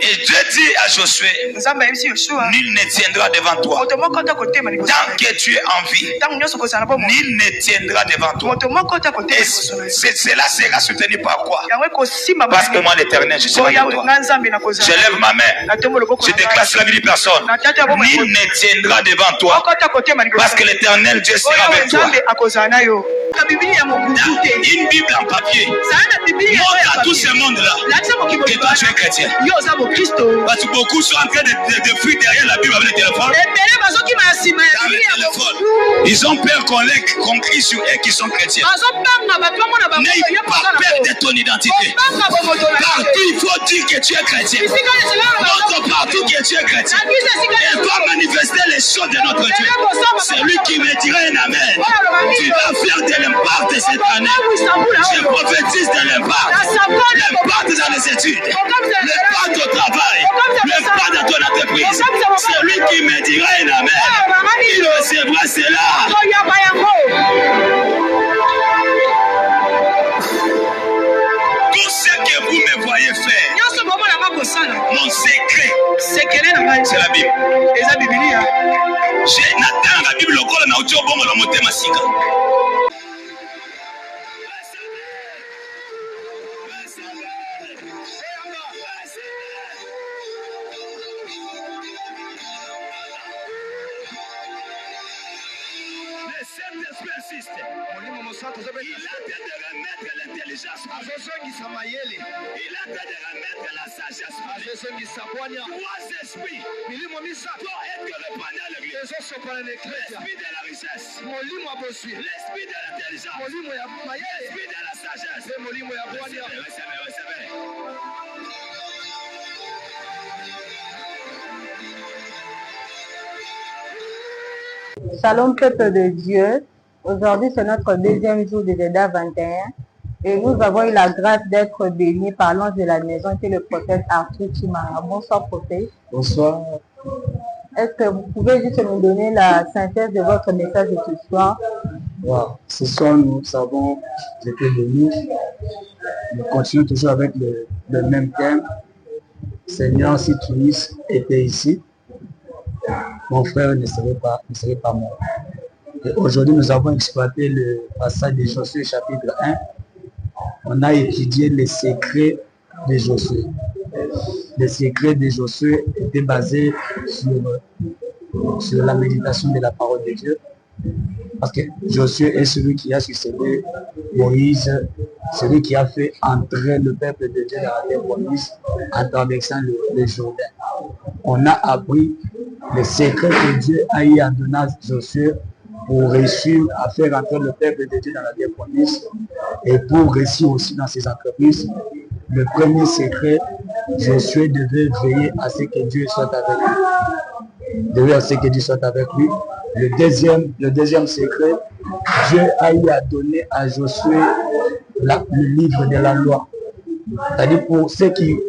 Et Dieu dit à Josué, nul ne tiendra devant toi. Tant que tu es en vie, nul ne tiendra devant toi. Et cela sera soutenu par quoi? Parce que moi, l'Éternel, je serai avec toi. Je lève ma main. Je déclare sur la vie de personne. Nul ne tiendra devant toi. Parce que l'Éternel, Dieu sera avec toi. Une Bible en papier montre à tout ce monde-là que toi tu es chrétien. Parce que beaucoup sont en train de fuir derrière la Bible avec le téléphone. Ils ont peur qu'on crie sur eux qui sont chrétiens. N'aie pas peur de ton identité. Partout il faut dire que tu es chrétien. Montre partout que tu es chrétien. Et va manifester les choses de notre Dieu. Celui qui me dira un amen, tu vas faire de l'impact cette année. Je prophétise de l'impact. L'impact dans les études. L'impact au travail. L'impact dans ton entreprise. Celui qui me dira un amen, il recevra cela. Tout ce que vous me voyez faire, mon secret, c'est la Bible. Je n'attends la Bible lokola na uti obongo la motema sika. Il a de remettre l'intelligence. Il a de remettre la sagesse. Trois esprits pour être répandus à l'église. L'esprit de la richesse. L'esprit de l'intelligence. L'esprit de la sagesse. Recevez. Shalom peuple de Dieu. Aujourd'hui, c'est notre deuxième jour de Veda 21 et nous avons eu la grâce d'être bénis par l'ange de la maison qui est le prophète Arthur Chimara. Bonsoir prophète. Bonsoir. Est-ce que vous pouvez juste nous donner la synthèse de votre message de ce soir? Wow. Ce soir, nous avons été bénis. Nous continuons toujours avec le même thème. Seigneur, si tu étais ici, mon frère ne serait pas mort. Et aujourd'hui, nous avons exploité le passage de Josué chapitre 1. On a étudié les secrets de Josué. Les secrets de Josué étaient basés sur la méditation de la parole de Dieu. Parce que Josué est celui qui a succédé Moïse, celui qui a fait entrer le peuple de Dieu dans la terre promise en traversant le Jourdain. On a appris les secrets que Dieu a eu à donner à Josué pour réussir à faire entrer le peuple de Dieu dans la terre promise et pour réussir aussi dans ses entreprises. Le premier secret, Josué devait veiller à ce que Dieu soit avec lui. Le deuxième secret, Dieu a eu à donner à Josué le livre de la loi. C'est-à-dire pour ce qui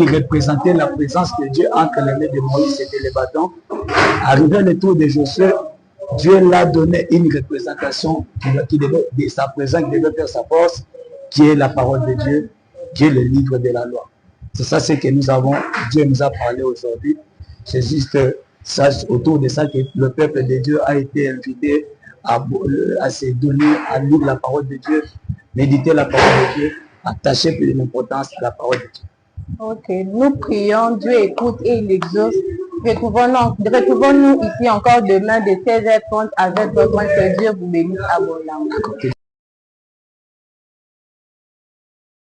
représentait la présence de Dieu entre les mains de Moïse, c'était les bâtons. Arrivé le tour de Josué, Dieu l'a donné une représentation de sa présence, qui devait faire sa force, qui est la parole de Dieu, qui est le livre de la loi. C'est ça ce que Dieu nous a parlé aujourd'hui. C'est juste ça, autour de ça que le peuple de Dieu a été invité à se donner, à lire la parole de Dieu, méditer la parole de Dieu, attacher plus l'importance de la parole de Dieu. Ok, nous prions, Dieu écoute et il exauce. Retrouvons-nous ici encore demain de 16h30 avec votre que Dieu vous bénisse abondamment. Que